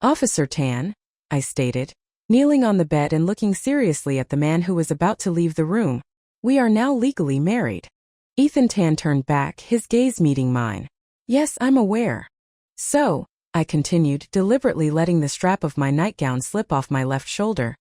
Officer Tan, I stated, kneeling on the bed and looking seriously at the man who was about to leave the room. We are now legally married. Ethan Tan turned back, his gaze meeting mine. Yes, I'm aware. So, I continued, deliberately letting the strap of my nightgown slip off my left shoulder.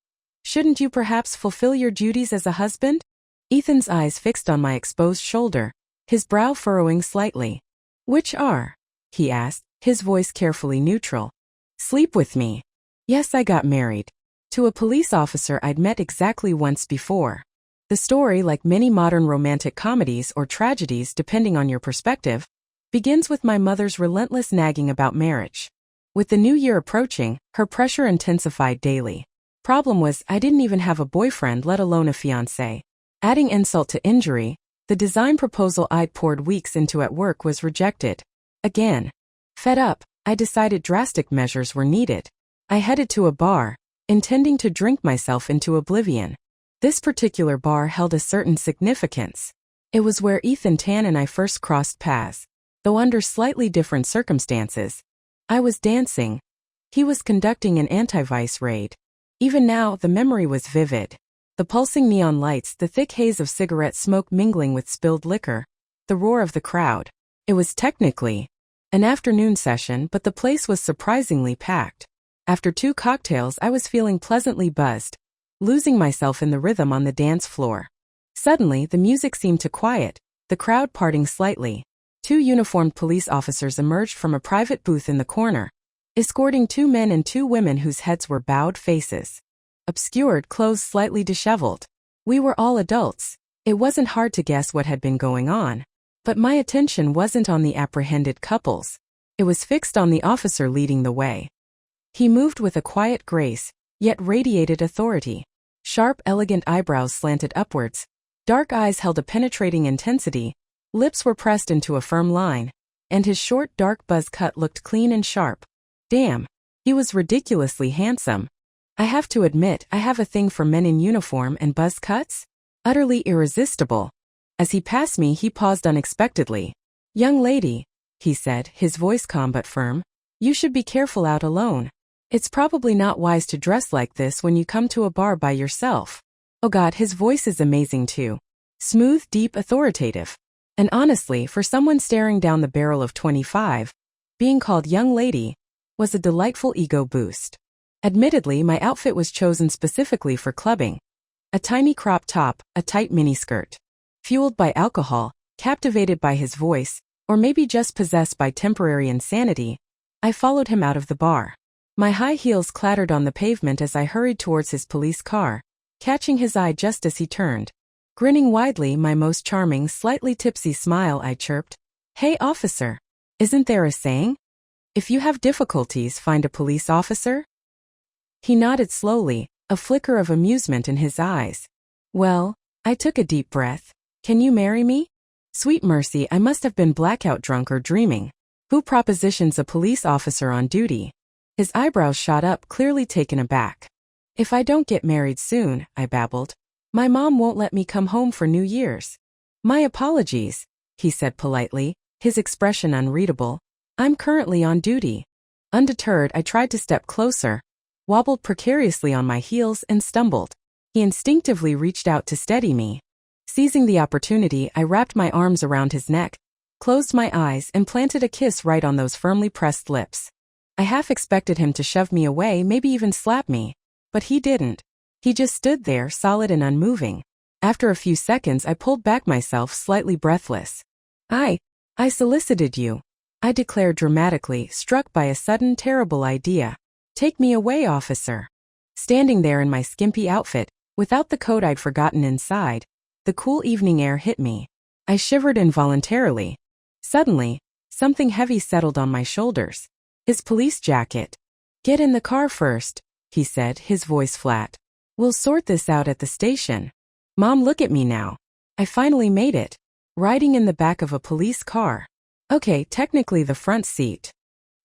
Shouldn't you perhaps fulfill your duties as a husband? Ethan's eyes fixed on my exposed shoulder, his brow furrowing slightly. Which are? He asked, his voice carefully neutral. Sleep with me. Yes, I got married. To a police officer I'd met exactly once before. The story, like many modern romantic comedies or tragedies depending on your perspective, begins with my mother's relentless nagging about marriage. With the new year approaching, her pressure intensified daily. Problem was, I didn't even have a boyfriend, let alone a fiancé. Adding insult to injury, the design proposal I'd poured weeks into at work was rejected. Again. Fed up, I decided drastic measures were needed. I headed to a bar, intending to drink myself into oblivion. This particular bar held a certain significance. It was where Ethan Tan and I first crossed paths, though under slightly different circumstances. I was dancing. He was conducting an anti-vice raid. Even now, the memory was vivid. The pulsing neon lights, the thick haze of cigarette smoke mingling with spilled liquor, the roar of the crowd. It was technically an afternoon session, but the place was surprisingly packed. After 2 cocktails, I was feeling pleasantly buzzed, losing myself in the rhythm on the dance floor. Suddenly, the music seemed to quiet, the crowd parting slightly. 2 uniformed police officers emerged from a private booth in the corner, escorting 2 men and 2 women whose heads were bowed faces. Obscured, clothes slightly disheveled. We were all adults. It wasn't hard to guess what had been going on. But my attention wasn't on the apprehended couples. It was fixed on the officer leading the way. He moved with a quiet grace, yet radiated authority. Sharp, elegant eyebrows slanted upwards. Dark eyes held a penetrating intensity. Lips were pressed into a firm line. And his short, dark buzz cut looked clean and sharp. Damn. He was ridiculously handsome. I have to admit, I have a thing for men in uniform and buzz cuts. Utterly irresistible. As he passed me, he paused unexpectedly. Young lady, he said, his voice calm but firm, you should be careful out alone. It's probably not wise to dress like this when you come to a bar by yourself. Oh God, his voice is amazing too. Smooth, deep, authoritative. And honestly, for someone staring down the barrel of 25, being called young lady was a delightful ego boost. Admittedly, my outfit was chosen specifically for clubbing. A tiny crop top, a tight miniskirt. Fueled by alcohol, captivated by his voice, or maybe just possessed by temporary insanity, I followed him out of the bar. My high heels clattered on the pavement as I hurried towards his police car, catching his eye just as he turned. Grinning widely, my most charming, slightly tipsy smile, I chirped, "Hey officer, isn't there a saying? If you have difficulties, find a police officer?" He nodded slowly, a flicker of amusement in his eyes. Well, I took a deep breath. Can you marry me? Sweet mercy, I must have been blackout drunk or dreaming. Who propositions a police officer on duty? His eyebrows shot up, clearly taken aback. If I don't get married soon, I babbled, my mom won't let me come home for New Year's. My apologies, he said politely, his expression unreadable. I'm currently on duty. Undeterred, I tried to step closer, wobbled precariously on my heels and stumbled. He instinctively reached out to steady me. Seizing the opportunity, I wrapped my arms around his neck, closed my eyes and planted a kiss right on those firmly pressed lips. I half expected him to shove me away, maybe even slap me. But he didn't. He just stood there, solid and unmoving. After a few seconds, I pulled back myself, slightly breathless. I solicited you, I declared dramatically, struck by a sudden, terrible idea. Take me away, officer. Standing there in my skimpy outfit, without the coat I'd forgotten inside, the cool evening air hit me. I shivered involuntarily. Suddenly, something heavy settled on my shoulders. His police jacket. Get in the car first, he said, his voice flat. We'll sort this out at the station. Mom, look at me now. I finally made it. Riding in the back of a police car. Okay, technically the front seat.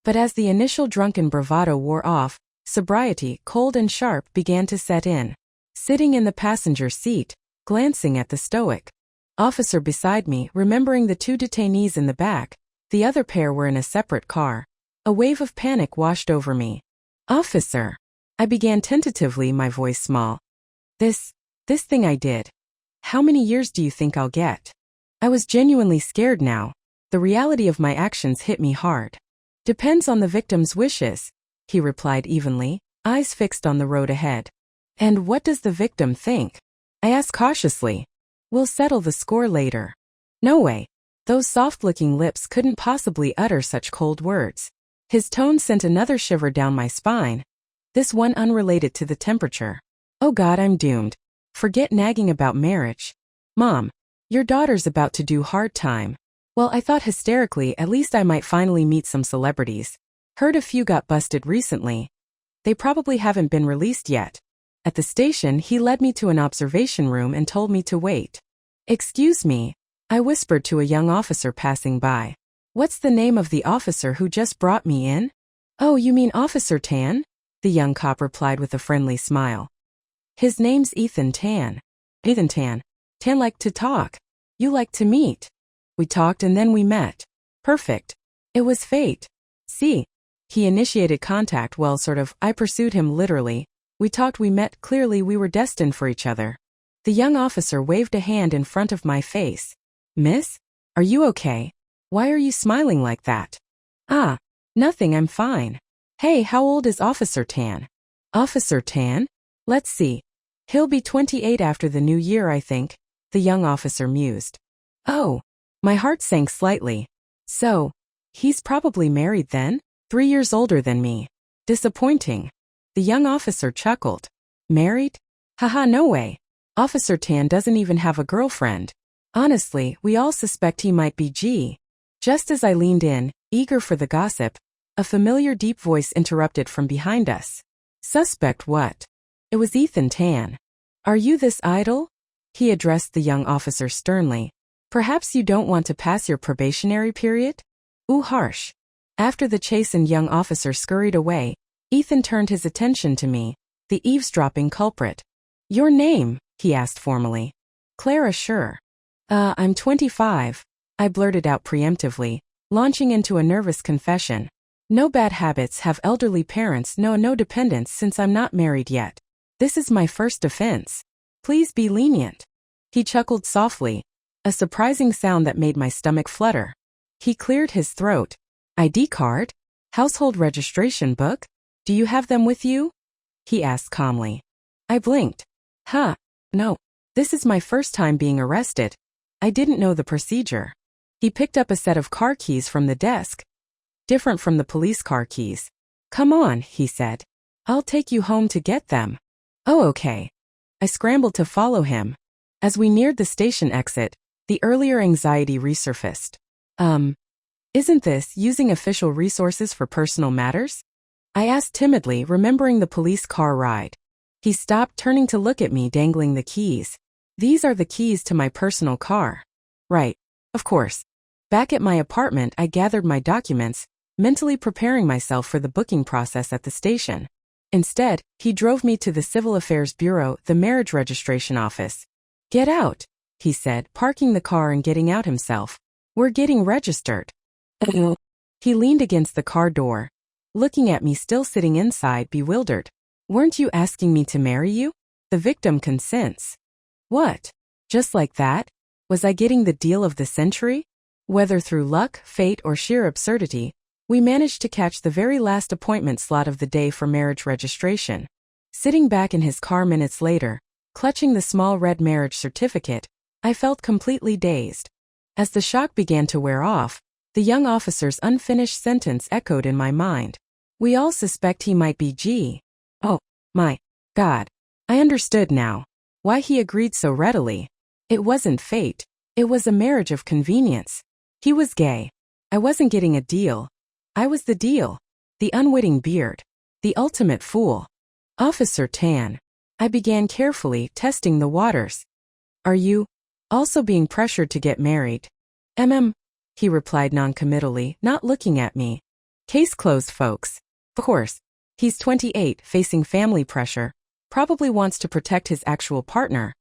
But as the initial drunken bravado wore off, sobriety, cold and sharp, began to set in. Sitting in the passenger seat, glancing at the stoic officer beside me, remembering the 2 detainees in the back, the other pair were in a separate car. A wave of panic washed over me. Officer. I began tentatively, my voice small. This thing I did. How many years do you think I'll get? I was genuinely scared now. The reality of my actions hit me hard. Depends on the victim's wishes, he replied evenly, eyes fixed on the road ahead. And what does the victim think? I asked cautiously. We'll settle the score later. No way. Those soft-looking lips couldn't possibly utter such cold words. His tone sent another shiver down my spine. This one unrelated to the temperature. Oh God, I'm doomed. Forget nagging about marriage. Mom, your daughter's about to do hard time. Well, I thought hysterically at least I might finally meet some celebrities. Heard a few got busted recently. They probably haven't been released yet. At the station, he led me to an observation room and told me to wait. Excuse me, I whispered to a young officer passing by. What's the name of the officer who just brought me in? Oh, you mean Officer Tan? The young cop replied with a friendly smile. His name's Ethan Tan. Ethan Tan. Tan liked to talk. You like to meet. We talked and then we met. Perfect. It was fate. See. He initiated contact, well, sort of. I pursued him literally. We talked, we met, clearly we were destined for each other. The young officer waved a hand in front of my face. Miss? Are you okay? Why are you smiling like that? Ah, nothing, I'm fine. Hey, how old is Officer Tan? Officer Tan? Let's see. He'll be 28 after the new year, I think, the young officer mused. Oh, my heart sank slightly. So, he's probably married then? 3 years older than me. Disappointing. The young officer chuckled. Married? Haha, no way. Officer Tan doesn't even have a girlfriend. Honestly, we all suspect he might be G. Just as I leaned in, eager for the gossip, a familiar deep voice interrupted from behind us. Suspect what? It was Ethan Tan. Are you this idle? He addressed the young officer sternly. Perhaps you don't want to pass your probationary period? Ooh, harsh. After the chastened young officer scurried away, Ethan turned his attention to me, the eavesdropping culprit. Your name? He asked formally. Clara Sure. I'm 25. I blurted out preemptively, launching into a nervous confession. No bad habits, have elderly parents, no dependents since I'm not married yet. This is my first offense. Please be lenient. He chuckled softly, a surprising sound that made my stomach flutter. He cleared his throat. ID card? Household registration book? Do you have them with you? He asked calmly. I blinked. Huh, no. This is my first time being arrested. I didn't know the procedure. He picked up a set of car keys from the desk. Different from the police car keys. Come on, he said. I'll take you home to get them. Oh, okay. I scrambled to follow him. As we neared the station exit, the earlier anxiety resurfaced. Isn't this using official resources for personal matters? I asked timidly, remembering the police car ride. He stopped, turning to look at me, dangling the keys. These are the keys to my personal car. Right. Of course. Back at my apartment, I gathered my documents, mentally preparing myself for the booking process at the station. Instead, he drove me to the Civil Affairs Bureau, the marriage registration office. Get out, he said, parking the car and getting out himself. We're getting registered. He leaned against the car door, looking at me still sitting inside, bewildered. Weren't you asking me to marry you? The victim consents. What? Just like that? Was I getting the deal of the century? Whether through luck, fate, or sheer absurdity, we managed to catch the very last appointment slot of the day for marriage registration. Sitting back in his car minutes later, clutching the small red marriage certificate, I felt completely dazed. As the shock began to wear off, the young officer's unfinished sentence echoed in my mind. We all suspect he might be G. Oh, my God. I understood now. Why he agreed so readily. It wasn't fate. It was a marriage of convenience. He was gay. I wasn't getting a deal. I was the deal. The unwitting beard. The ultimate fool. Officer Tan. I began carefully, testing the waters. Are you also being pressured to get married? He replied noncommittally, not looking at me. Case closed, folks. Of course. He's 28, facing family pressure. Probably wants to protect his actual partner.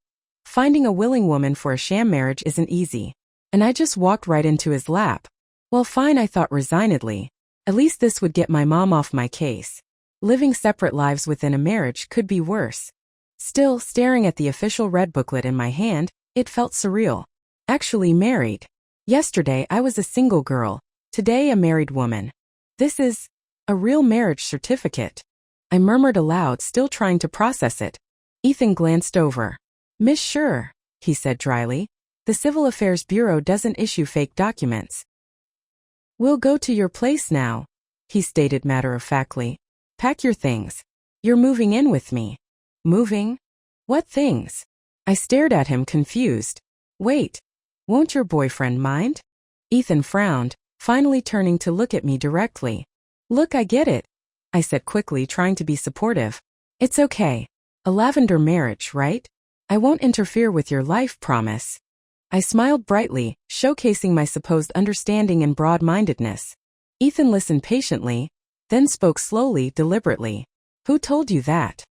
Finding a willing woman for a sham marriage isn't easy. And I just walked right into his lap. Well, fine, I thought resignedly. At least this would get my mom off my case. Living separate lives within a marriage could be worse. Still, staring at the official red booklet in my hand, it felt surreal. Actually married. Yesterday I was a single girl. Today a married woman. This is a real marriage certificate. I murmured aloud, still trying to process it. Ethan glanced over. Miss Sure, he said dryly. The Civil Affairs Bureau doesn't issue fake documents. We'll go to your place now, he stated matter-of-factly. Pack your things. You're moving in with me. Moving? What things? I stared at him, confused. Wait, won't your boyfriend mind? Ethan frowned, finally turning to look at me directly. Look, I get it, I said quickly, trying to be supportive. It's okay. A lavender marriage, right? I won't interfere with your life, promise. I smiled brightly, showcasing my supposed understanding and broad-mindedness. Ethan listened patiently, then spoke slowly, deliberately. Who told you that?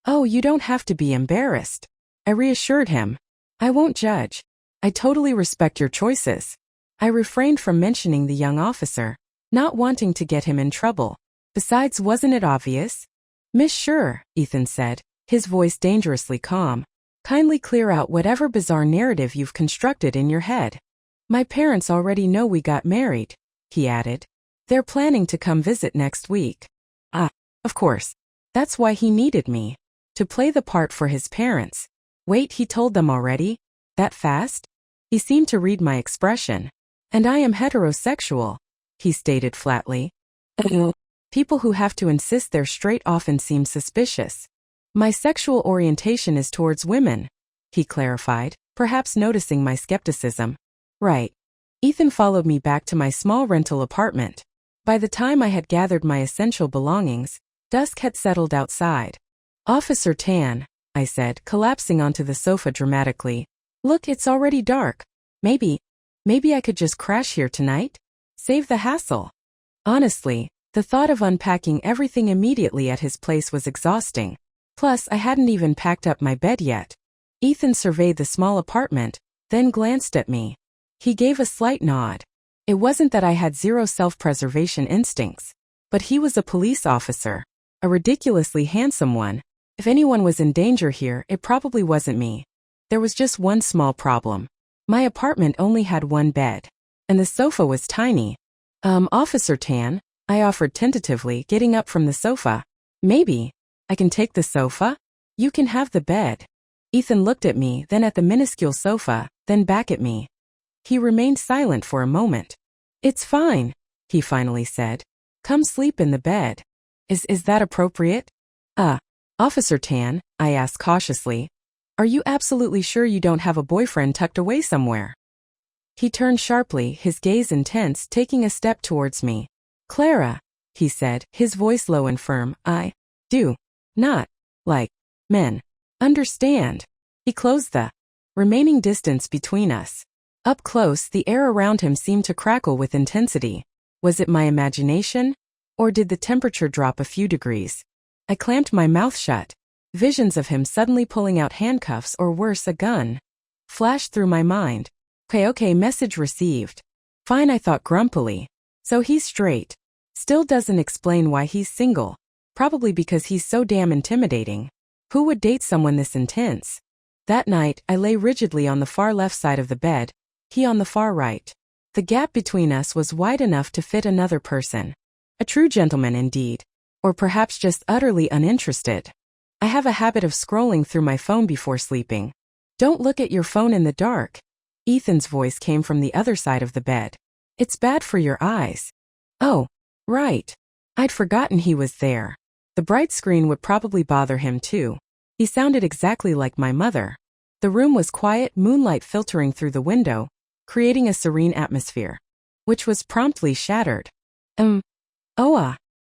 Oh, you don't have to be embarrassed. I reassured him. I won't judge. I totally respect your choices. I refrained from mentioning the young officer, not wanting to get him in trouble. Besides, wasn't it obvious? Miss Sure, Ethan said, his voice dangerously calm. Kindly clear out whatever bizarre narrative you've constructed in your head. My parents already know we got married, he added. They're planning to come visit next week. Ah, of course. That's why he needed me. To play the part for his parents. Wait, he told them already? That fast? He seemed to read my expression. And I am heterosexual, he stated flatly. People who have to insist they're straight often seem suspicious. My sexual orientation is towards women, he clarified, perhaps noticing my skepticism. Right. Ethan followed me back to my small rental apartment. By the time I had gathered my essential belongings, dusk had settled outside. Officer Tan, I said, collapsing onto the sofa dramatically. Look, it's already dark. Maybe I could just crash here tonight? Save the hassle. Honestly, the thought of unpacking everything immediately at his place was exhausting. Plus, I hadn't even packed up my bed yet. Ethan surveyed the small apartment, then glanced at me. He gave a slight nod. It wasn't that I had zero self-preservation instincts, but he was a police officer, a ridiculously handsome one. If anyone was in danger here, it probably wasn't me. There was just one small problem. My apartment only had one bed, and the sofa was tiny. Officer Tan, I offered tentatively, getting up from the sofa. Maybe I can take the sofa? You can have the bed. Ethan looked at me, then at the minuscule sofa, then back at me. He remained silent for a moment. It's fine, he finally said. Come sleep in the bed. Is that appropriate? Officer Tan, I asked cautiously. Are you absolutely sure you don't have a boyfriend tucked away somewhere? He turned sharply, his gaze intense, taking a step towards me. Clara, he said, his voice low and firm, I do not like men. Understand? He closed the remaining distance between us. Up close, the air around him seemed to crackle with intensity. Was it my imagination? Or did the temperature drop a few degrees? I clamped my mouth shut. Visions of him suddenly pulling out handcuffs or worse, a gun, flashed through my mind. Okay, message received. Fine, I thought grumpily. So he's straight. Still doesn't explain why he's single. Probably because he's so damn intimidating. Who would date someone this intense? That night, I lay rigidly on the far left side of the bed, he on the far right. The gap between us was wide enough to fit another person. A true gentleman indeed. Or perhaps just utterly uninterested. I have a habit of scrolling through my phone before sleeping. Don't look at your phone in the dark. Ethan's voice came from the other side of the bed. It's bad for your eyes. Oh, right. I'd forgotten he was there. The bright screen would probably bother him too. He sounded exactly like my mother. The room was quiet, moonlight filtering through the window, creating a serene atmosphere, which was promptly shattered.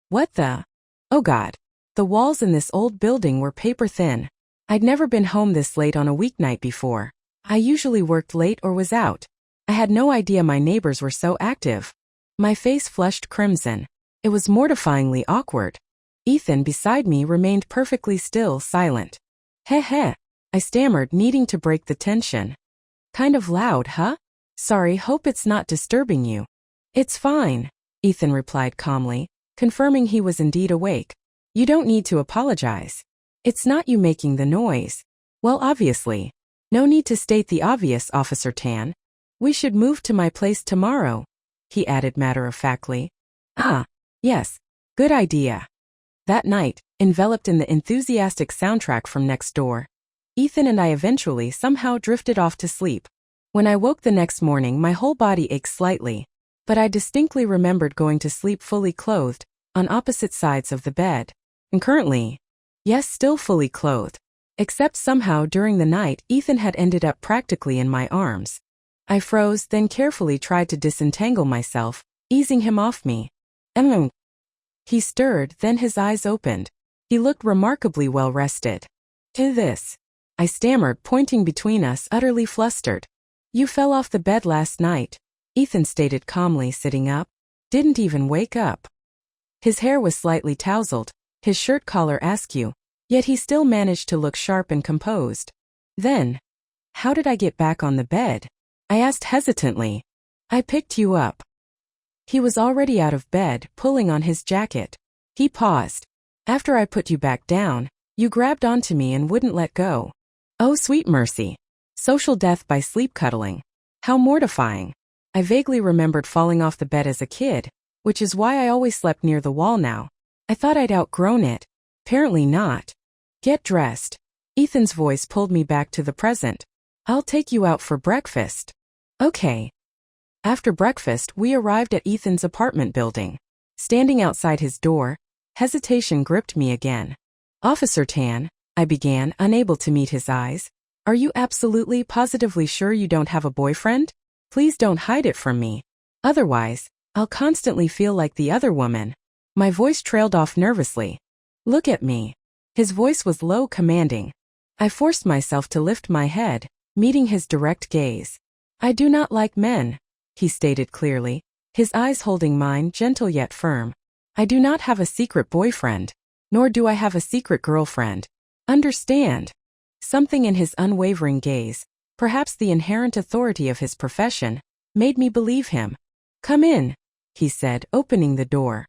What the? Oh God. The walls in this old building were paper thin. I'd never been home this late on a weeknight before. I usually worked late or was out. I had no idea my neighbors were so active. My face flushed crimson. It was mortifyingly awkward. Ethan beside me remained perfectly still, silent. Heh, I stammered, needing to break the tension. Kind of loud, huh? Sorry, hope it's not disturbing you. It's fine, Ethan replied calmly, confirming he was indeed awake. You don't need to apologize. It's not you making the noise. Well, obviously. No need to state the obvious, Officer Tan. We should move to my place tomorrow, he added matter-of-factly. Ah, yes, good idea. That night, enveloped in the enthusiastic soundtrack from next door, Ethan and I eventually somehow drifted off to sleep. When I woke the next morning, my whole body ached slightly, but I distinctly remembered going to sleep fully clothed, on opposite sides of the bed. And currently, yes, still fully clothed. Except somehow during the night, Ethan had ended up practically in my arms. I froze, then carefully tried to disentangle myself, easing him off me. He stirred, then his eyes opened. He looked remarkably well rested. To this, I stammered, pointing between us, utterly flustered. You fell off the bed last night, Ethan stated calmly, sitting up. Didn't even wake up. His hair was slightly tousled, his shirt collar askew, yet he still managed to look sharp and composed. Then, how did I get back on the bed? I asked hesitantly. I picked you up. He was already out of bed, pulling on his jacket. He paused. After I put you back down, you grabbed onto me and wouldn't let go. Oh, sweet mercy. Social death by sleep cuddling. How mortifying. I vaguely remembered falling off the bed as a kid, which is why I always slept near the wall now. I thought I'd outgrown it. Apparently not. Get dressed. Ethan's voice pulled me back to the present. I'll take you out for breakfast. Okay. After breakfast, we arrived at Ethan's apartment building. Standing outside his door, hesitation gripped me again. Officer Tan, I began, unable to meet his eyes. Are you absolutely positively sure you don't have a boyfriend? Please don't hide it from me. Otherwise, I'll constantly feel like the other woman. My voice trailed off nervously. Look at me. His voice was low, commanding. I forced myself to lift my head, meeting his direct gaze. I do not like men, he stated clearly, his eyes holding mine, gentle yet firm. I do not have a secret boyfriend, nor do I have a secret girlfriend. Understand? Something in his unwavering gaze, perhaps the inherent authority of his profession, made me believe him. Come in, he said, opening the door.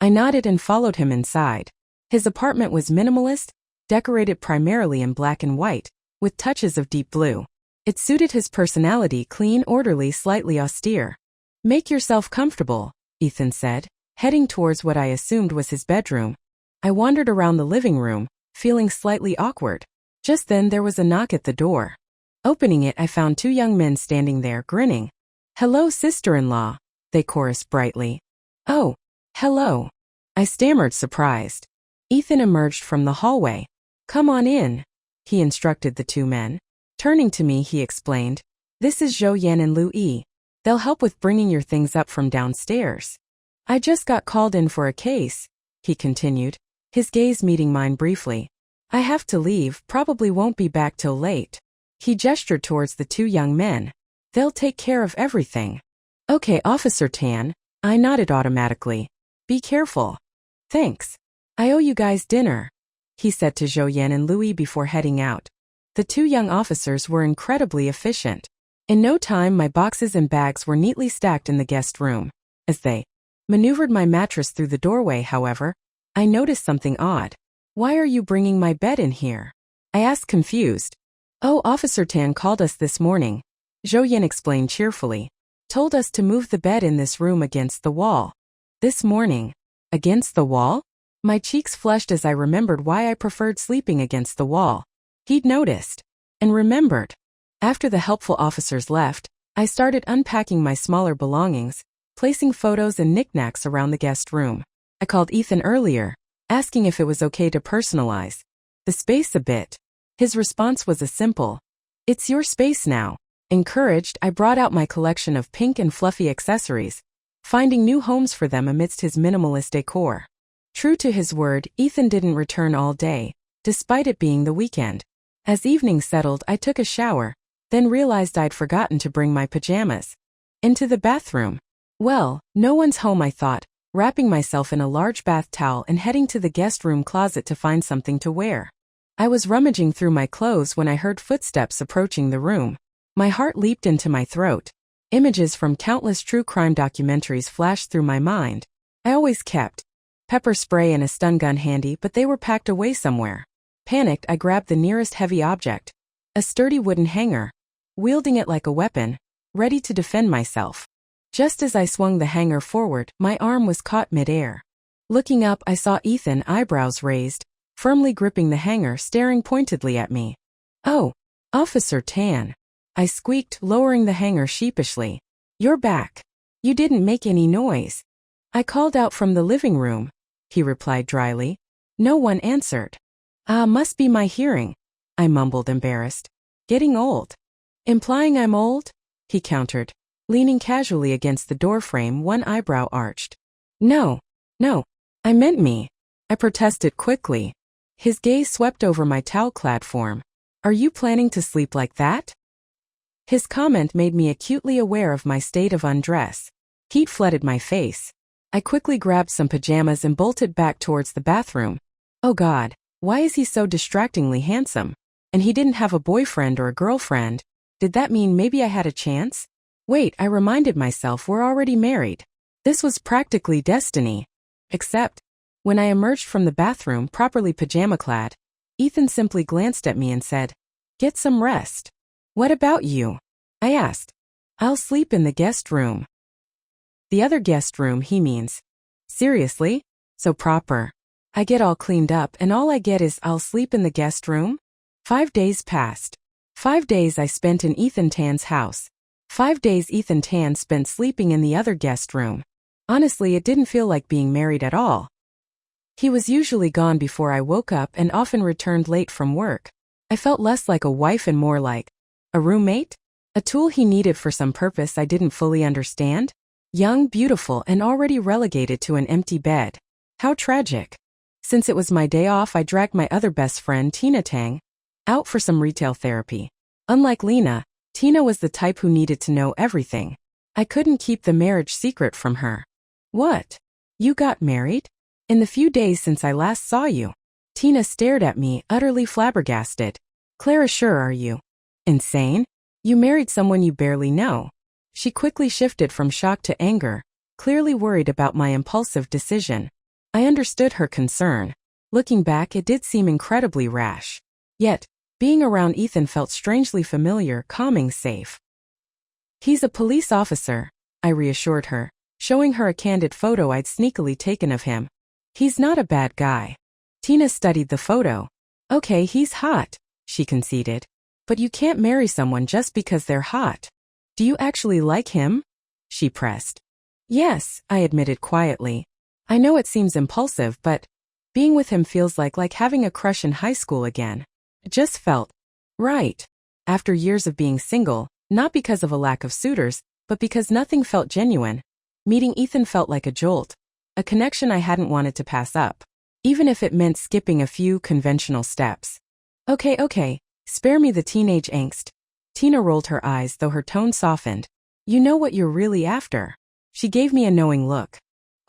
I nodded and followed him inside. His apartment was minimalist, decorated primarily in black and white, with touches of deep blue. It suited his personality, clean, orderly, slightly austere. Make yourself comfortable, Ethan said, heading towards what I assumed was his bedroom. I wandered around the living room, feeling slightly awkward. Just then there was a knock at the door. Opening it, I found two young men standing there, grinning. Hello, sister-in-law, they chorused brightly. Oh, hello. I stammered, surprised. Ethan emerged from the hallway. Come on in, he instructed the two men. Turning to me, he explained, this is Zhou Yan and Lu Yi. They'll help with bringing your things up from downstairs. I just got called in for a case, he continued, his gaze meeting mine briefly. I have to leave, probably won't be back till late. He gestured towards the two young men. They'll take care of everything. Okay, Officer Tan, I nodded automatically. Be careful. Thanks. I owe you guys dinner, he said to Zhou Yan and Lu Yi before heading out. The two young officers were incredibly efficient. In no time, my boxes and bags were neatly stacked in the guest room. As they maneuvered my mattress through the doorway, however, I noticed something odd. Why are you bringing my bed in here? I asked, confused. Oh, Officer Tan called us this morning, Zhou Yan explained cheerfully. Told us to move the bed in this room against the wall. This morning? Against the wall? My cheeks flushed as I remembered why I preferred sleeping against the wall. He'd noticed. And remembered. After the helpful officers left, I started unpacking my smaller belongings, placing photos and knickknacks around the guest room. I called Ethan earlier, asking if it was okay to personalize the space a bit. His response was a simple, it's your space now. Encouraged, I brought out my collection of pink and fluffy accessories, finding new homes for them amidst his minimalist decor. True to his word, Ethan didn't return all day, despite it being the weekend. As evening settled, I took a shower, then realized I'd forgotten to bring my pajamas into the bathroom. Well, no one's home, I thought, wrapping myself in a large bath towel and heading to the guest room closet to find something to wear. I was rummaging through my clothes when I heard footsteps approaching the room. My heart leaped into my throat. Images from countless true crime documentaries flashed through my mind. I always kept pepper spray and a stun gun handy, but they were packed away somewhere. Panicked, I grabbed the nearest heavy object, a sturdy wooden hanger, wielding it like a weapon, ready to defend myself. Just as I swung the hanger forward, my arm was caught mid-air. Looking up, I saw Ethan, eyebrows raised, firmly gripping the hanger, staring pointedly at me. "Oh, Officer Tan," I squeaked, lowering the hanger sheepishly. "You're back. You didn't make any noise." "I called out from the living room," he replied dryly. No one answered. Must be my hearing," I mumbled, embarrassed. "Getting old." "Implying I'm old?" he countered, leaning casually against the doorframe, one eyebrow arched. No, I meant me," I protested quickly. His gaze swept over my towel-clad form. "Are you planning to sleep like that?" His comment made me acutely aware of my state of undress. Heat flooded my face. I quickly grabbed some pajamas and bolted back towards the bathroom. Oh God, why is he so distractingly handsome? And he didn't have a boyfriend or a girlfriend. Did that mean maybe I had a chance? Wait, I reminded myself, we're already married. This was practically destiny. Except, when I emerged from the bathroom properly pajama-clad, Ethan simply glanced at me and said, "Get some rest." "What about you?" I asked. "I'll sleep in the guest room." The other guest room, he means. Seriously? So proper. I get all cleaned up and all I get is "I'll sleep in the guest room"? 5 days passed. 5 days I spent in Ethan Tan's house. 5 days Ethan Tan spent sleeping in the other guest room. Honestly, it didn't feel like being married at all. He was usually gone before I woke up and often returned late from work. I felt less like a wife and more like a roommate? A tool he needed for some purpose I didn't fully understand? Young, beautiful, and already relegated to an empty bed. How tragic. Since it was my day off, I dragged my other best friend, Tina Tang, out for some retail therapy. Unlike Lena, Tina was the type who needed to know everything. I couldn't keep the marriage secret from her. "What? You got married? In the few days since I last saw you?" Tina stared at me, utterly flabbergasted. "Clara, sure, are you insane? You married someone you barely know." She quickly shifted from shock to anger, clearly worried about my impulsive decision. I understood her concern. Looking back, it did seem incredibly rash. Yet, being around Ethan felt strangely familiar, calming, safe. "He's a police officer," I reassured her, showing her a candid photo I'd sneakily taken of him. "He's not a bad guy." Tina studied the photo. "Okay, he's hot," she conceded. "But you can't marry someone just because they're hot. Do you actually like him?" she pressed. "Yes," I admitted quietly. "I know it seems impulsive, but being with him feels like having a crush in high school again. It just felt right. After years of being single, not because of a lack of suitors, but because nothing felt genuine, meeting Ethan felt like a jolt, a connection I hadn't wanted to pass up, even if it meant skipping a few conventional steps. Okay, spare me the teenage angst." Tina rolled her eyes, though her tone softened. "You know what you're really after." She gave me a knowing look.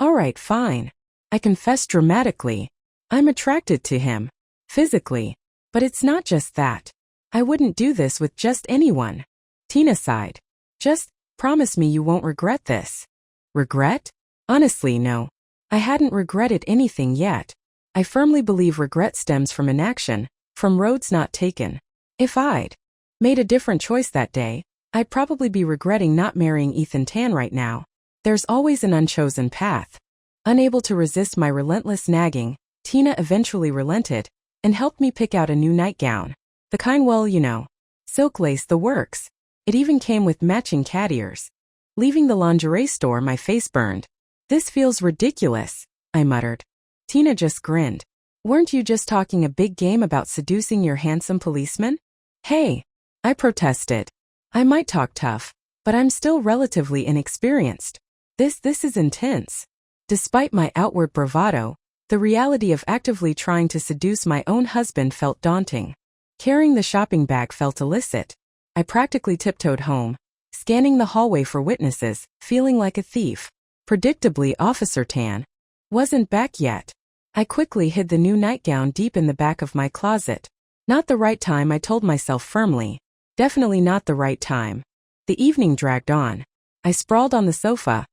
"All right, fine." I confessed dramatically. "I'm attracted to him. Physically. But it's not just that. I wouldn't do this with just anyone." Tina sighed. "Just promise me you won't regret this." Regret? Honestly, no. I hadn't regretted anything yet. I firmly believe regret stems from inaction, from roads not taken. If I'd made a different choice that day, I'd probably be regretting not marrying Ethan Tan right now. There's always an unchosen path. Unable to resist my relentless nagging, Tina eventually relented and helped me pick out a new nightgown. The kind, well, you know, silk lace, the works. It even came with matching cat ears. Leaving the lingerie store, my face burned. "This feels ridiculous," I muttered. Tina just grinned. "Weren't you just talking a big game about seducing your handsome policeman?" "Hey," I protested. "I might talk tough, but I'm still relatively inexperienced. This is intense." Despite my outward bravado, the reality of actively trying to seduce my own husband felt daunting. Carrying the shopping bag felt illicit. I practically tiptoed home, scanning the hallway for witnesses, feeling like a thief. Predictably, Officer Tan wasn't back yet. I quickly hid the new nightgown deep in the back of my closet. Not the right time, I told myself firmly. Definitely not the right time. The evening dragged on. I sprawled on the sofa,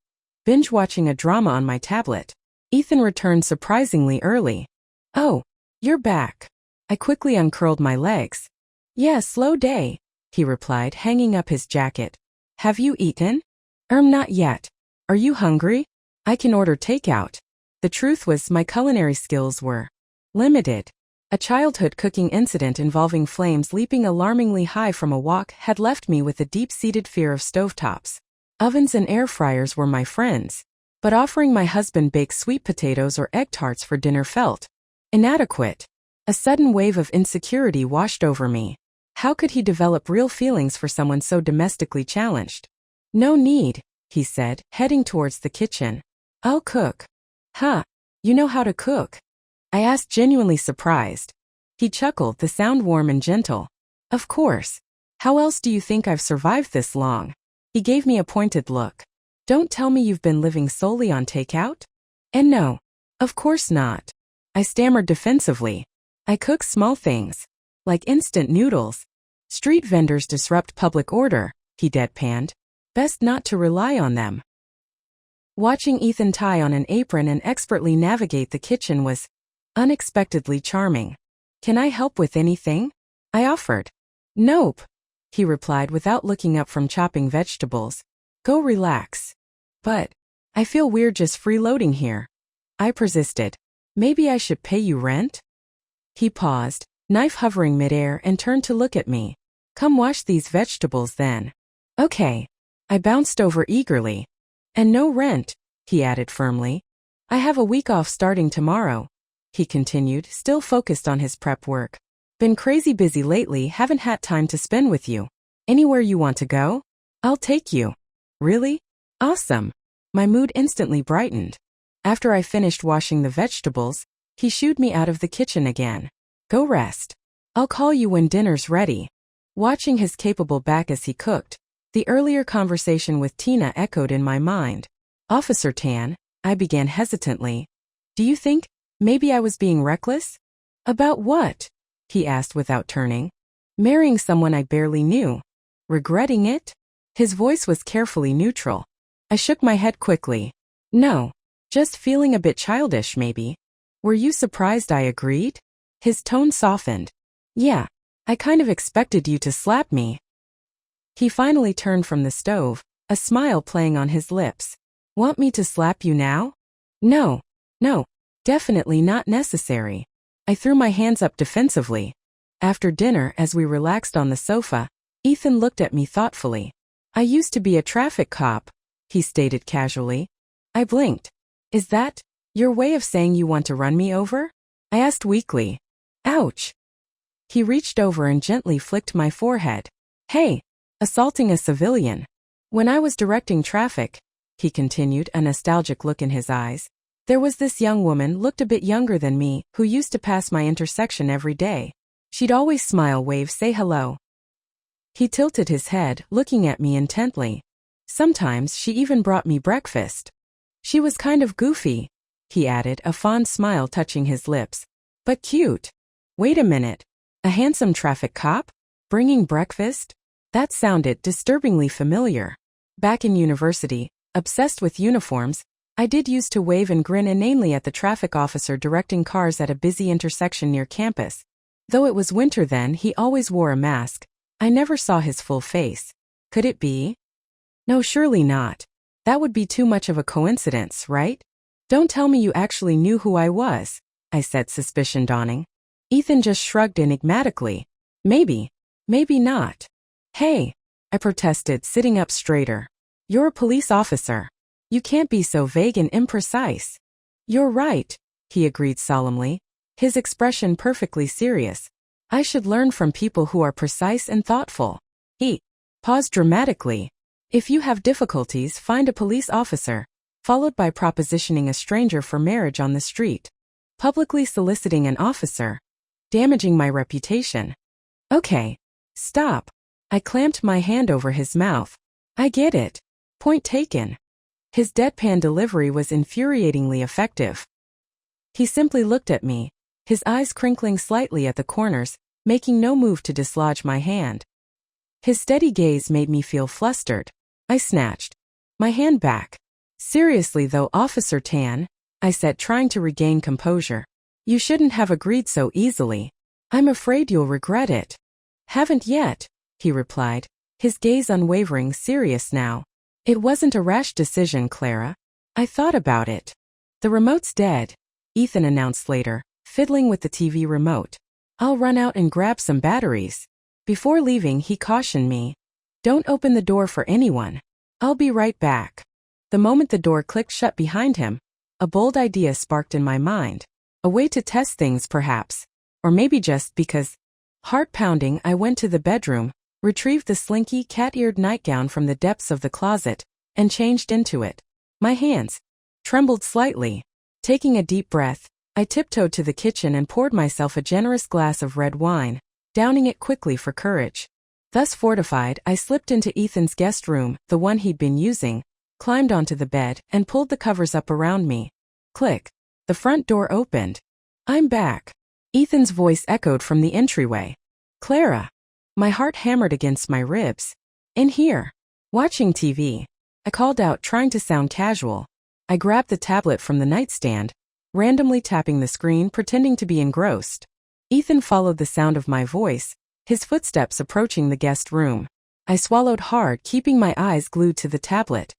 binge-watching a drama on my tablet. Ethan returned surprisingly early. Oh, you're back. I quickly uncurled my legs. Yeah, slow day, he replied, hanging up his jacket. Have you eaten? Not yet. Are you hungry? I can order takeout. The truth was my culinary skills were limited. A childhood cooking incident involving flames leaping alarmingly high from a wok had left me with a deep-seated fear of stovetops. Ovens and air fryers were my friends, but offering my husband baked sweet potatoes or egg tarts for dinner felt inadequate. A sudden wave of insecurity washed over me. How could he develop real feelings for someone so domestically challenged? No need, he said, heading towards the kitchen. I'll cook. Huh, you know how to cook? I asked, genuinely surprised. He chuckled, the sound warm and gentle. Of course. How else do you think I've survived this long? He gave me a pointed look. Don't tell me you've been living solely on takeout? And no, of course not. I stammered defensively. I cook small things, like instant noodles. Street vendors disrupt public order, he deadpanned. Best not to rely on them. Watching Ethan tie on an apron and expertly navigate the kitchen was unexpectedly charming. Can I help with anything? I offered. Nope, he replied without looking up from chopping vegetables. Go relax. But I feel weird just freeloading here. I persisted. Maybe I should pay you rent? He paused, knife hovering midair, and turned to look at me. Come wash these vegetables then. Okay. I bounced over eagerly. And no rent, he added firmly. I have a week off starting tomorrow, he continued, still focused on his prep work. Been crazy busy lately, haven't had time to spend with you. Anywhere you want to go? I'll take you. Really? Awesome. My mood instantly brightened. After I finished washing the vegetables, he shooed me out of the kitchen again. Go rest. I'll call you when dinner's ready. Watching his capable back as he cooked, the earlier conversation with Tina echoed in my mind. Officer Tan, I began hesitantly. Do you think maybe I was being reckless? About what? He asked without turning. Marrying someone I barely knew. Regretting it? His voice was carefully neutral. I shook my head quickly. No. Just feeling a bit childish, maybe. Were you surprised I agreed? His tone softened. Yeah, I kind of expected you to slap me. He finally turned from the stove, a smile playing on his lips. Want me to slap you now? No, definitely not necessary. I threw my hands up defensively. After dinner, as we relaxed on the sofa, Ethan looked at me thoughtfully. I used to be a traffic cop, he stated casually. I blinked. Is that your way of saying you want to run me over? I asked weakly. Ouch. He reached over and gently flicked my forehead. Hey, assaulting a civilian. When I was directing traffic, he continued, a nostalgic look in his eyes, there was this young woman, looked a bit younger than me, who used to pass my intersection every day. She'd always smile, wave, say hello. He tilted his head, looking at me intently. Sometimes she even brought me breakfast. She was kind of goofy, he added, a fond smile touching his lips. But cute. Wait a minute. A handsome traffic cop? Bringing breakfast? That sounded disturbingly familiar. Back in university, obsessed with uniforms, I did used to wave and grin inanely at the traffic officer directing cars at a busy intersection near campus. Though it was winter then, he always wore a mask. I never saw his full face. Could it be? No, surely not. That would be too much of a coincidence, right? Don't tell me you actually knew who I was, I said, suspicion dawning. Ethan just shrugged enigmatically. Maybe not. Hey, I protested, sitting up straighter. You're a police officer. You can't be so vague and imprecise. You're right, he agreed solemnly, his expression perfectly serious. I should learn from people who are precise and thoughtful. He paused dramatically. If you have difficulties, find a police officer, followed by propositioning a stranger for marriage on the street. Publicly soliciting an officer. Damaging my reputation. Okay. Stop. I clamped my hand over his mouth. I get it. Point taken. His deadpan delivery was infuriatingly effective. He simply looked at me, his eyes crinkling slightly at the corners, making no move to dislodge my hand. His steady gaze made me feel flustered. I snatched my hand back. Seriously though, Officer Tan, I said, trying to regain composure. You shouldn't have agreed so easily. I'm afraid you'll regret it. Haven't yet, he replied, his gaze unwavering, serious now. It wasn't a rash decision, Clara. I thought about it. The remote's dead, Ethan announced later, fiddling with the TV remote. I'll run out and grab some batteries. Before leaving, he cautioned me. Don't open the door for anyone. I'll be right back. The moment the door clicked shut behind him, a bold idea sparked in my mind. A way to test things, perhaps. Or maybe just because. Heart pounding, I went to the bedroom, retrieved the slinky, cat-eared nightgown from the depths of the closet, and changed into it. My hands trembled slightly. Taking a deep breath, I tiptoed to the kitchen and poured myself a generous glass of red wine, downing it quickly for courage. Thus fortified, I slipped into Ethan's guest room, the one he'd been using, climbed onto the bed, and pulled the covers up around me. Click. The front door opened. I'm back. Ethan's voice echoed from the entryway. Clara. My heart hammered against my ribs. In here. Watching TV. I called out, trying to sound casual. I grabbed the tablet from the nightstand, randomly tapping the screen, pretending to be engrossed. Ethan followed the sound of my voice, his footsteps approaching the guest room. I swallowed hard, keeping my eyes glued to the tablet.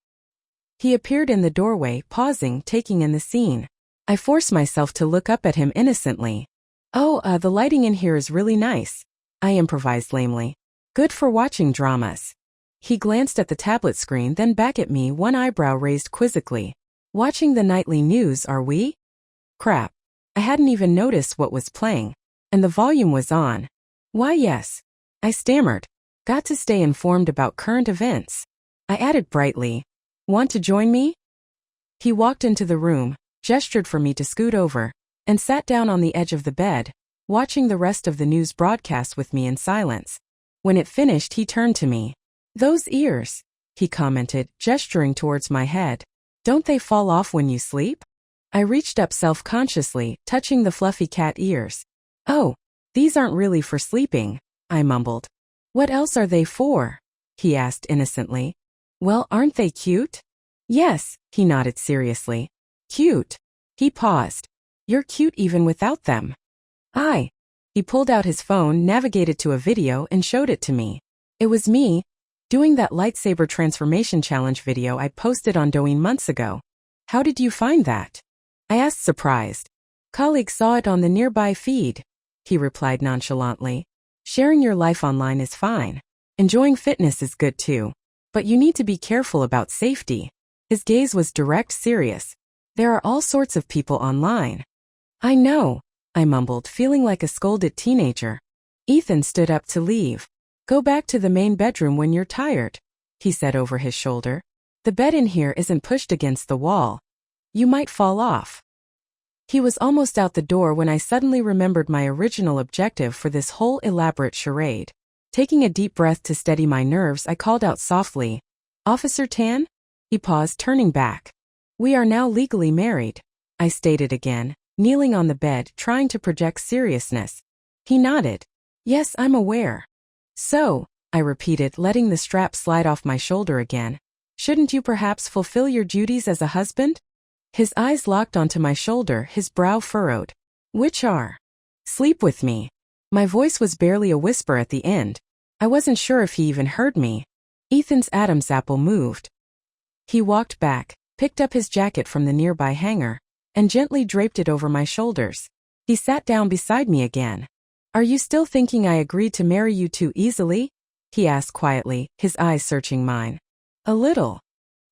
He appeared in the doorway, pausing, taking in the scene. I forced myself to look up at him innocently. The lighting in here is really nice, I improvised lamely. Good for watching dramas. He glanced at the tablet screen, then back at me, one eyebrow raised quizzically. Watching the nightly news, are we? Crap. I hadn't even noticed what was playing. And the volume was on. Why, yes. I stammered. Got to stay informed about current events. I added brightly. Want to join me? He walked into the room, gestured for me to scoot over, and sat down on the edge of the bed, watching the rest of the news broadcast with me in silence. When it finished, he turned to me. Those ears, he commented, gesturing towards my head. Don't they fall off when you sleep? I reached up self-consciously, touching the fluffy cat ears. Oh, these aren't really for sleeping, I mumbled. What else are they for? He asked innocently. Well, aren't they cute? Yes, he nodded seriously. Cute. He paused. You're cute even without them. He pulled out his phone, navigated to a video, and showed it to me. It was me, doing that lightsaber transformation challenge video I posted on Douyin months ago. How did you find that? I asked, surprised. Colleagues saw it on the nearby feed, he replied nonchalantly. Sharing your life online is fine. Enjoying fitness is good too. But you need to be careful about safety. His gaze was direct, serious. There are all sorts of people online. I know, I mumbled, feeling like a scolded teenager. Ethan stood up to leave. Go back to the main bedroom when you're tired, he said over his shoulder. The bed in here isn't pushed against the wall. You might fall off. He was almost out the door when I suddenly remembered my original objective for this whole elaborate charade. Taking a deep breath to steady my nerves, I called out softly, Officer Tan? He paused, turning back. We are now legally married, I stated again, kneeling on the bed, trying to project seriousness. He nodded. Yes, I'm aware. So, I repeated, letting the strap slide off my shoulder again. Shouldn't you perhaps fulfill your duties as a husband? His eyes locked onto my shoulder, his brow furrowed. Which are? Sleep with me. My voice was barely a whisper at the end. I wasn't sure if he even heard me. Ethan's Adam's apple moved. He walked back, picked up his jacket from the nearby hanger, and gently draped it over my shoulders. He sat down beside me again. Are you still thinking I agreed to marry you too easily? He asked quietly, his eyes searching mine. A little,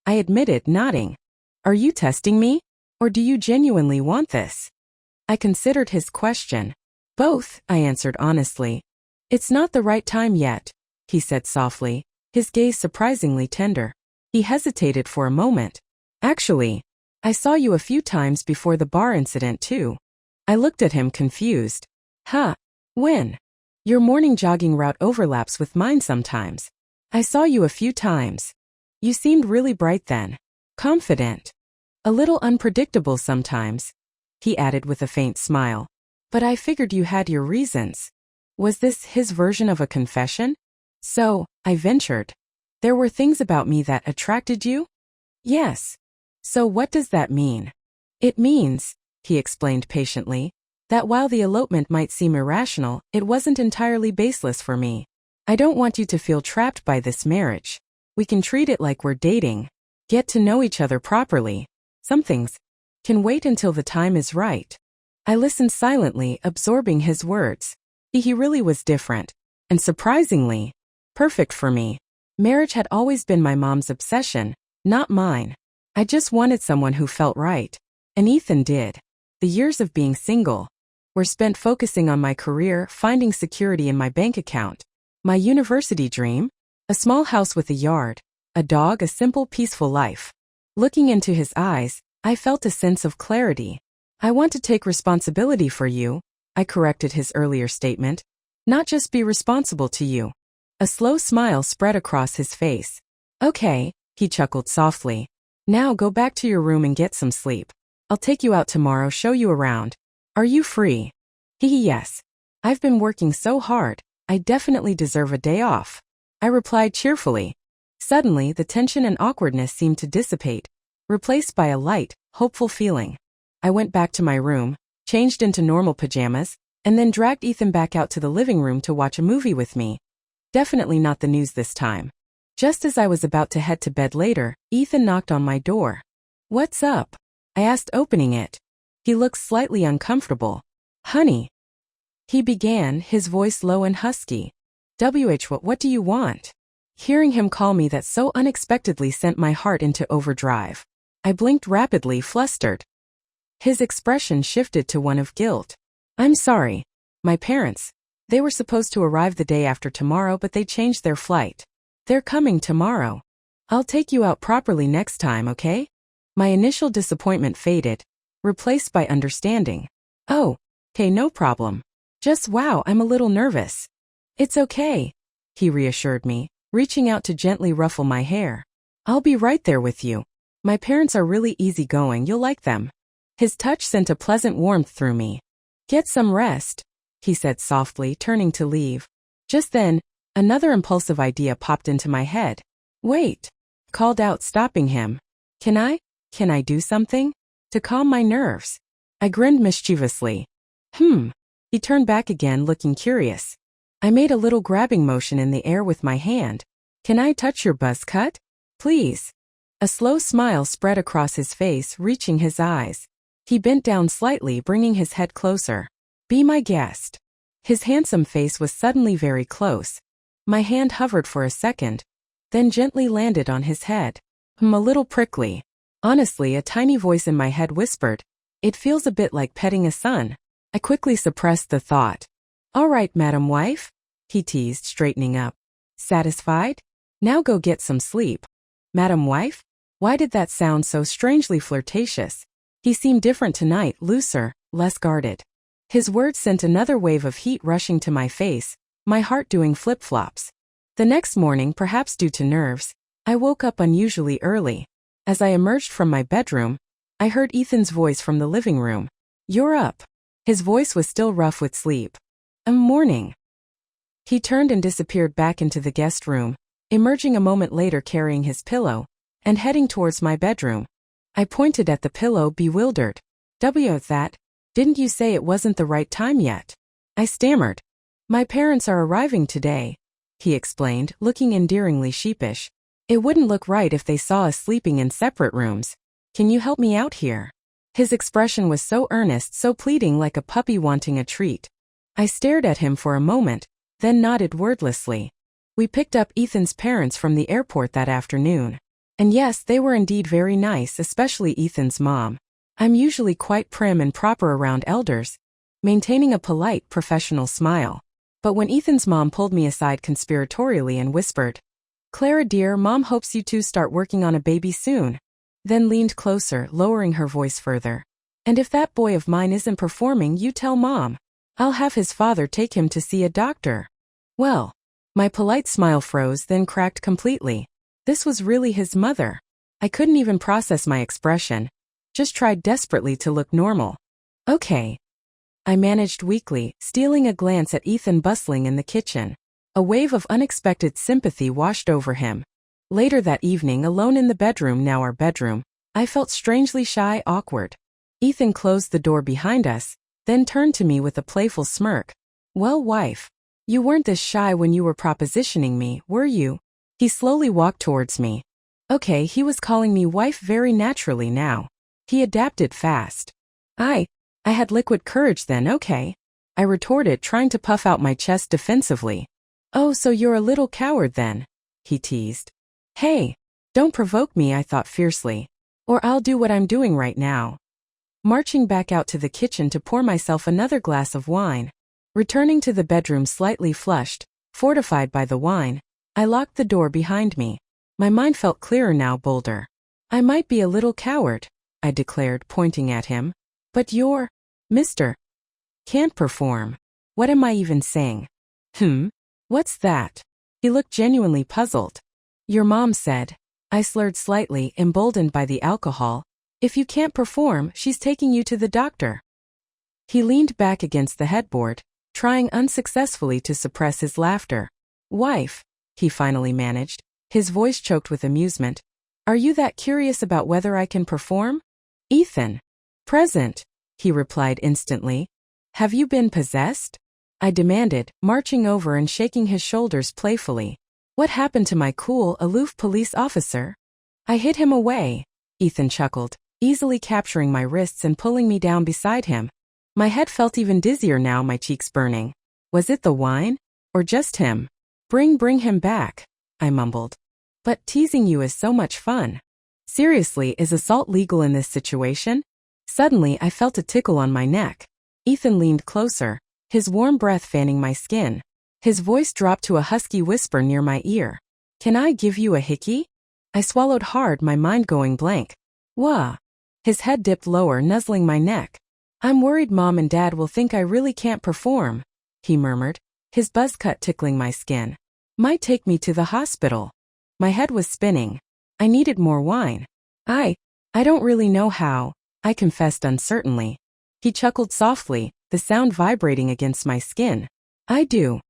I admitted, nodding. Are you testing me? Or do you genuinely want this? I considered his question. Both, I answered honestly. It's not the right time yet, he said softly, his gaze surprisingly tender. He hesitated for a moment. Actually, I saw you a few times before the bar incident too. I looked at him confused. Huh? When? Your morning jogging route overlaps with mine sometimes. I saw you a few times. You seemed really bright then. Confident. A little unpredictable sometimes, he added with a faint smile. But I figured you had your reasons. Was this his version of a confession? So, I ventured. There were things about me that attracted you? Yes. So what does that mean? It means, he explained patiently, that while the elopement might seem irrational, it wasn't entirely baseless for me. I don't want you to feel trapped by this marriage. We can treat it like we're dating. Get to know each other properly. Some things can wait until the time is right. I listened silently, absorbing his words. He really was different. And surprisingly, perfect for me. Marriage had always been my mom's obsession, not mine. I just wanted someone who felt right. And Ethan did. The years of being single were spent focusing on my career, finding security in my bank account. My university dream? A small house with a yard, a dog, a simple, peaceful life. Looking into his eyes, I felt a sense of clarity. I want to take responsibility for you, I corrected his earlier statement. Not just be responsible to you. A slow smile spread across his face. Okay, he chuckled softly. Now go back to your room and get some sleep. I'll take you out tomorrow, show you around. Are you free? Yes. I've been working so hard, I definitely deserve a day off. I replied cheerfully. Suddenly, the tension and awkwardness seemed to dissipate, replaced by a light, hopeful feeling. I went back to my room, changed into normal pajamas, and then dragged Ethan back out to the living room to watch a movie with me. Definitely not the news this time. Just as I was about to head to bed later, Ethan knocked on my door. What's up? I asked, opening it. He looked slightly uncomfortable. Honey. He began, his voice low and husky. What do you want? Hearing him call me that so unexpectedly sent my heart into overdrive. I blinked rapidly, flustered. His expression shifted to one of guilt. I'm sorry. My parents. They were supposed to arrive the day after tomorrow, but they changed their flight. They're coming tomorrow. I'll take you out properly next time, okay? My initial disappointment faded, replaced by understanding. Oh, okay, no problem. Just wow, I'm a little nervous. It's okay, he reassured me, reaching out to gently ruffle my hair. I'll be right there with you. My parents are really easygoing, you'll like them. His touch sent a pleasant warmth through me. Get some rest, he said softly, turning to leave. Just then, another impulsive idea popped into my head. Wait, called out, stopping him. Can I do something? To calm my nerves. I grinned mischievously. He turned back again, looking curious. I made a little grabbing motion in the air with my hand. Can I touch your buzz cut? Please. A slow smile spread across his face, reaching his eyes. He bent down slightly, bringing his head closer. Be my guest. His handsome face was suddenly very close. My hand hovered for a second, then gently landed on his head. A little prickly. Honestly, a tiny voice in my head whispered, it feels a bit like petting a son. I quickly suppressed the thought. All right, Madam Wife, he teased, straightening up. Satisfied? Now go get some sleep. Madam Wife? Why did that sound so strangely flirtatious? He seemed different tonight, looser, less guarded. His words sent another wave of heat rushing to my face, my heart doing flip-flops. The next morning, perhaps due to nerves, I woke up unusually early. As I emerged from my bedroom, I heard Ethan's voice from the living room. You're up. His voice was still rough with sleep. Morning. He turned and disappeared back into the guest room, emerging a moment later carrying his pillow, and heading towards my bedroom. I pointed at the pillow, bewildered. That? Didn't you say it wasn't the right time yet? I stammered. My parents are arriving today, he explained, looking endearingly sheepish. It wouldn't look right if they saw us sleeping in separate rooms. Can you help me out here? His expression was so earnest, so pleading, like a puppy wanting a treat. I stared at him for a moment, then nodded wordlessly. We picked up Ethan's parents from the airport that afternoon. And yes, they were indeed very nice, especially Ethan's mom. I'm usually quite prim and proper around elders, maintaining a polite, professional smile. But when Ethan's mom pulled me aside conspiratorially and whispered, Clara dear, Mom hopes you two start working on a baby soon. Then leaned closer, lowering her voice further. And if that boy of mine isn't performing, you tell Mom. I'll have his father take him to see a doctor. Well, my polite smile froze, then cracked completely. This was really his mother. I couldn't even process my expression. Just tried desperately to look normal. Okay. I managed weakly, stealing a glance at Ethan bustling in the kitchen. A wave of unexpected sympathy washed over him. Later that evening, alone in the bedroom, now our bedroom, I felt strangely shy, awkward. Ethan closed the door behind us, then turned to me with a playful smirk. Well, wife, you weren't this shy when you were propositioning me, were you? He slowly walked towards me. Okay, he was calling me wife very naturally now. He adapted fast. I had liquid courage then, okay. I retorted, trying to puff out my chest defensively. Oh, so you're a little coward then, he teased. Hey, don't provoke me, I thought fiercely. Or I'll do what I'm doing right now. Marching back out to the kitchen to pour myself another glass of wine. Returning to the bedroom slightly flushed, fortified by the wine, I locked the door behind me. My mind felt clearer now, bolder. I might be a little coward, I declared, pointing at him. But you're, Mr. Can't perform. What am I even saying? What's that? He looked genuinely puzzled. Your mom said. I slurred slightly, emboldened by the alcohol. If you can't perform, she's taking you to the doctor. He leaned back against the headboard, trying unsuccessfully to suppress his laughter. Wife, he finally managed, his voice choked with amusement. Are you that curious about whether I can perform? Ethan. Present, he replied instantly. Have you been possessed? I demanded, marching over and shaking his shoulders playfully. What happened to my cool, aloof police officer? I hid him away, Ethan chuckled, easily capturing my wrists and pulling me down beside him. My head felt even dizzier now, my cheeks burning. Was it the wine? Or just him? Bring him back, I mumbled. But teasing you is so much fun. Seriously, is assault legal in this situation? Suddenly, I felt a tickle on my neck. Ethan leaned closer, his warm breath fanning my skin. His voice dropped to a husky whisper near my ear. Can I give you a hickey? I swallowed hard, my mind going blank. Wah. His head dipped lower, nuzzling my neck. I'm worried Mom and Dad will think I really can't perform, he murmured, his buzz cut tickling my skin. Might take me to the hospital. My head was spinning. I needed more wine. I don't really know how, I confessed uncertainly. He chuckled softly, the sound vibrating against my skin. I do.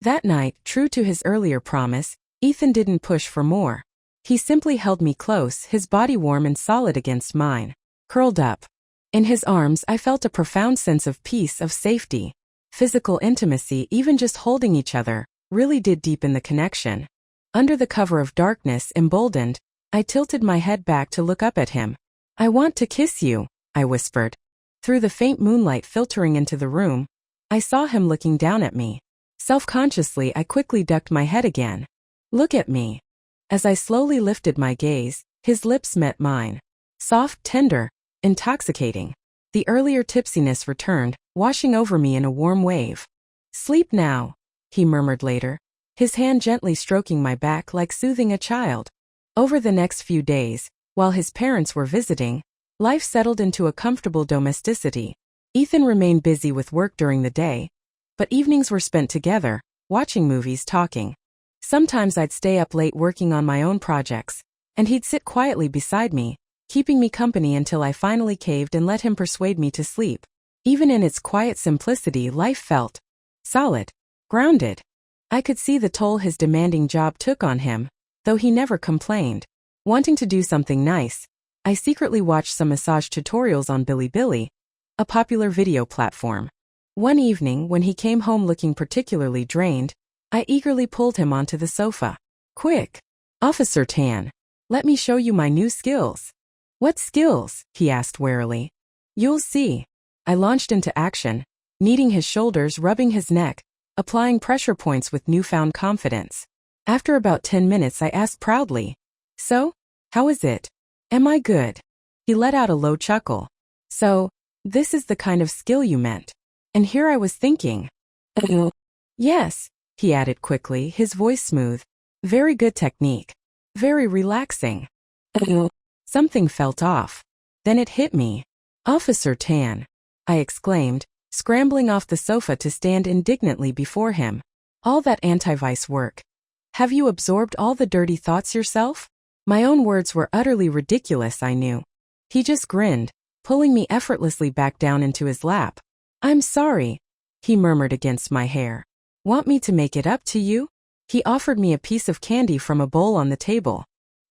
That night, true to his earlier promise, Ethan didn't push for more. He simply held me close, his body warm and solid against mine. Curled up. In his arms, I felt a profound sense of peace, of safety. Physical intimacy, even just holding each other, really did deepen the connection. Under the cover of darkness, emboldened, I tilted my head back to look up at him. I want to kiss you, I whispered. Through the faint moonlight filtering into the room, I saw him looking down at me. Self-consciously, I quickly ducked my head again. Look at me. As I slowly lifted my gaze, his lips met mine. Soft, tender, intoxicating. The earlier tipsiness returned, washing over me in a warm wave. Sleep now, he murmured later, his hand gently stroking my back like soothing a child. Over the next few days, while his parents were visiting, life settled into a comfortable domesticity. Ethan remained busy with work during the day, but evenings were spent together, watching movies, talking. Sometimes I'd stay up late working on my own projects, and he'd sit quietly beside me, keeping me company until I finally caved and let him persuade me to sleep. Even in its quiet simplicity, life felt solid, grounded. I could see the toll his demanding job took on him, though he never complained. Wanting to do something nice, I secretly watched some massage tutorials on Bilibili, a popular video platform. One evening, when he came home looking particularly drained, I eagerly pulled him onto the sofa. Quick, Officer Tan, let me show you my new skills. What skills? He asked warily. You'll see. I launched into action, kneading his shoulders, rubbing his neck, applying pressure points with newfound confidence. After about 10 minutes, I asked proudly, So, how is it? Am I good? He let out a low chuckle. So, this is the kind of skill you meant. And here I was thinking. Yes, he added quickly, his voice smooth. Very good technique. Very relaxing. Something felt off. Then it hit me. Officer Tan, I exclaimed, scrambling off the sofa to stand indignantly before him. All that anti-vice work. Have you absorbed all the dirty thoughts yourself? My own words were utterly ridiculous, I knew. He just grinned, pulling me effortlessly back down into his lap. I'm sorry, he murmured against my hair. Want me to make it up to you? He offered me a piece of candy from a bowl on the table.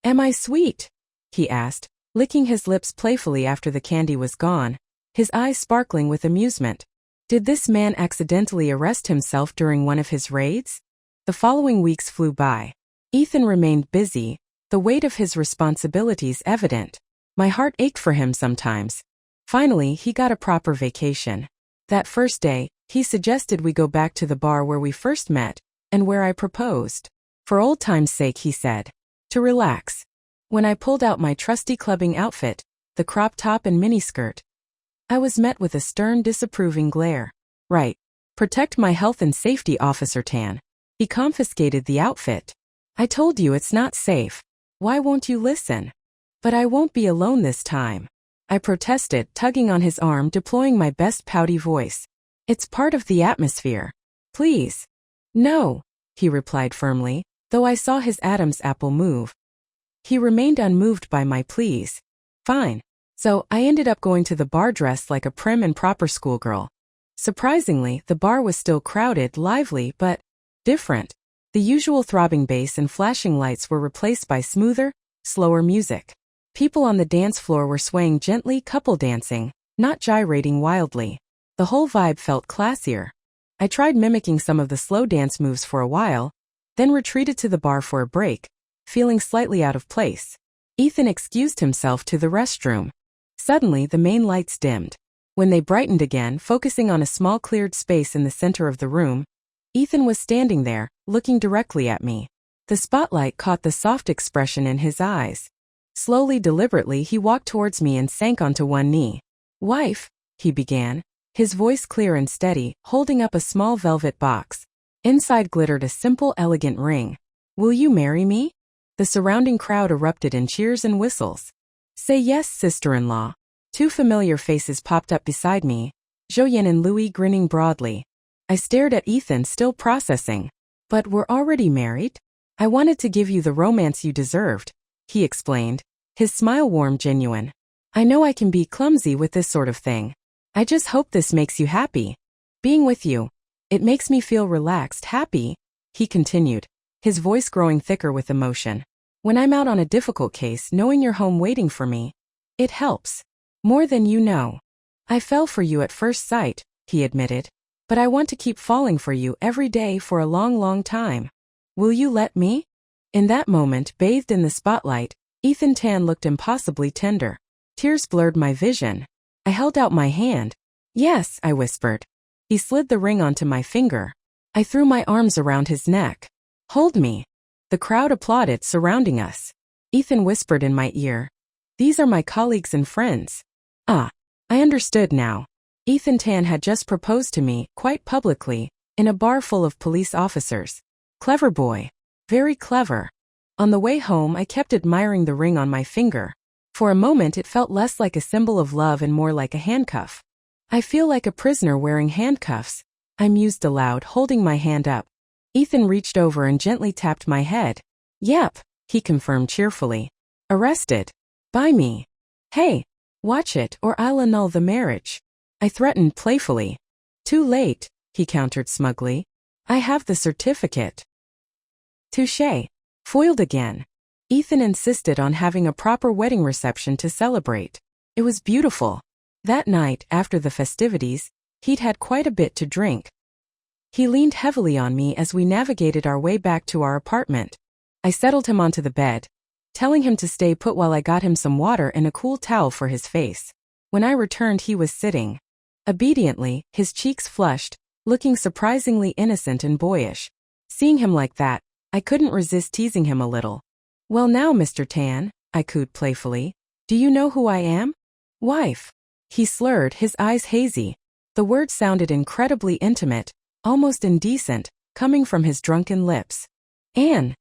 Am I sweet? He asked, licking his lips playfully after the candy was gone. his eyes sparkling with amusement. Did this man accidentally arrest himself during one of his raids? The following weeks flew by. Ethan remained busy, the weight of his responsibilities evident. My heart ached for him sometimes. Finally, he got a proper vacation. That first day, he suggested we go back to the bar where we first met, and where I proposed. For old time's sake, he said. To relax. When I pulled out my trusty clubbing outfit, the crop top and miniskirt, I was met with a stern, disapproving glare. Right. Protect my health and safety, Officer Tan. He confiscated the outfit. I told you it's not safe. Why won't you listen? But I won't be alone this time. I protested, tugging on his arm, deploying my best pouty voice. It's part of the atmosphere. Please. No, he replied firmly, though I saw his Adam's apple move. He remained unmoved by my pleas. Fine. So, I ended up going to the bar dressed like a prim and proper schoolgirl. Surprisingly, the bar was still crowded, lively, but different. The usual throbbing bass and flashing lights were replaced by smoother, slower music. People on the dance floor were swaying gently, couple dancing, not gyrating wildly. The whole vibe felt classier. I tried mimicking some of the slow dance moves for a while, then retreated to the bar for a break, feeling slightly out of place. Ethan excused himself to the restroom. Suddenly, the main lights dimmed. When they brightened again, focusing on a small cleared space in the center of the room, Ethan was standing there, looking directly at me. The spotlight caught the soft expression in his eyes. Slowly, deliberately, he walked towards me and sank onto one knee. Wife, he began, his voice clear and steady, holding up a small velvet box. Inside glittered a simple, elegant ring. Will you marry me? The surrounding crowd erupted in cheers and whistles. Say yes, sister-in-law. Two familiar faces popped up beside me, Zhouyan and Louis grinning broadly. I stared at Ethan, still processing. But we're already married? I wanted to give you the romance you deserved, he explained, his smile warm, genuine. I know I can be clumsy with this sort of thing. I just hope this makes you happy. Being with you, it makes me feel relaxed, happy, he continued, his voice growing thicker with emotion. When I'm out on a difficult case, knowing you're home waiting for me, it helps. More than you know. I fell for you at first sight, he admitted. But I want to keep falling for you every day for a long, long time. Will you let me? In that moment, bathed in the spotlight, Ethan Tan looked impossibly tender. Tears blurred my vision. I held out my hand. Yes, I whispered. He slid the ring onto my finger. I threw my arms around his neck. Hold me. The crowd applauded, surrounding us. Ethan whispered in my ear. These are my colleagues and friends. Ah, I understood now. Ethan Tan had just proposed to me, quite publicly, in a bar full of police officers. Clever boy. Very clever. On the way home, I kept admiring the ring on my finger. For a moment, it felt less like a symbol of love and more like a handcuff. I feel like a prisoner wearing handcuffs, I mused aloud, holding my hand up. Ethan reached over and gently tapped my head. Yep, he confirmed cheerfully. Arrested. By me. Hey, watch it or I'll annul the marriage. I threatened playfully. Too late, he countered smugly. I have the certificate. Touché. Foiled again. Ethan insisted on having a proper wedding reception to celebrate. It was beautiful. That night, after the festivities, he'd had quite a bit to drink. He leaned heavily on me as we navigated our way back to our apartment. I settled him onto the bed, telling him to stay put while I got him some water and a cool towel for his face. When I returned, he was sitting. Obediently, his cheeks flushed, looking surprisingly innocent and boyish. Seeing him like that, I couldn't resist teasing him a little. Well now, Mr. Tan, I cooed playfully, do you know who I am? Wife. He slurred, his eyes hazy. The words sounded incredibly intimate, almost indecent, coming from his drunken lips. Anne.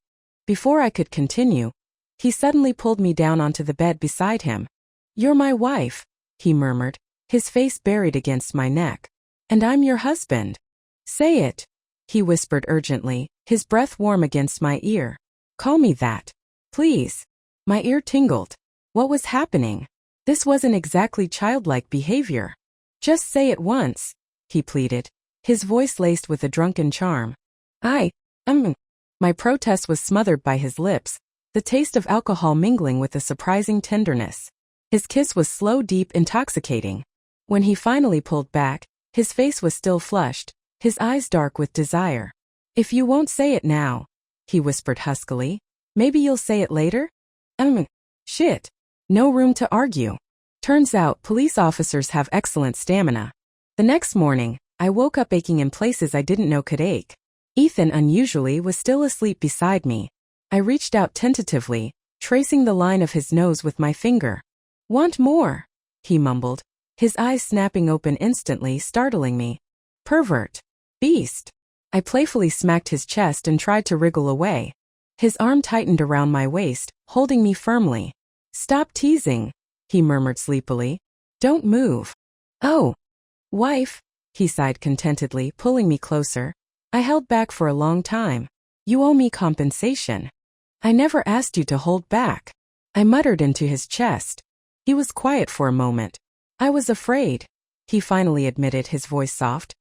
Before I could continue, he suddenly pulled me down onto the bed beside him. You're my wife, he murmured, his face buried against my neck. And I'm your husband. Say it, he whispered urgently, his breath warm against my ear. Call me that. Please. My ear tingled. What was happening? This wasn't exactly childlike behavior. Just say it once, he pleaded, his voice laced with a drunken charm. My protest was smothered by his lips, the taste of alcohol mingling with a surprising tenderness. His kiss was slow, deep, intoxicating. When he finally pulled back, his face was still flushed, his eyes dark with desire. If you won't say it now, he whispered huskily, maybe you'll say it later? Shit. No room to argue. Turns out police officers have excellent stamina. The next morning, I woke up aching in places I didn't know could ache. Ethan unusually was still asleep beside me. I reached out tentatively, tracing the line of his nose with my finger. Want more? He mumbled, his eyes snapping open instantly, startling me. Pervert. Beast. I playfully smacked his chest and tried to wriggle away. His arm tightened around my waist, holding me firmly. Stop teasing, he murmured sleepily. Don't move. Oh. Wife, he sighed contentedly, pulling me closer. I held back for a long time. You owe me compensation. I never asked you to hold back. I muttered into his chest. He was quiet for a moment. I was afraid, he finally admitted, his voice soft.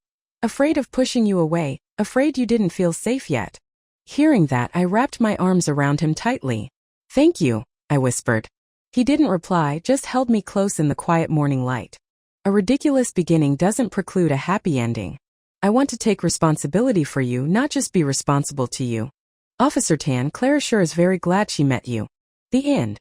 Afraid of pushing you away, afraid you didn't feel safe yet. Hearing that, I wrapped my arms around him tightly. Thank you, I whispered. He didn't reply, just held me close in the quiet morning light. A ridiculous beginning doesn't preclude a happy ending. I want to take responsibility for you, not just be responsible to you. Officer Tan, Clara sure is very glad she met you. The end.